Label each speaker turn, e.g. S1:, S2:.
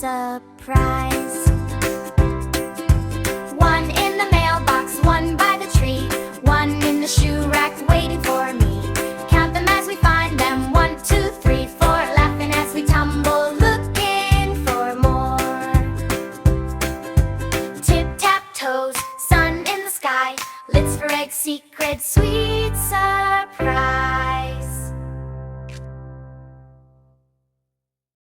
S1: surprise. One in the mailbox, one by the tree, one in the shoe rack waiting for me. Count them as we find them, 1, 2, 3, 4, laughing as we tumble, looking for more. Tip-tap-toes, sun in the sky, lids for eggs, secret, sweet surprise.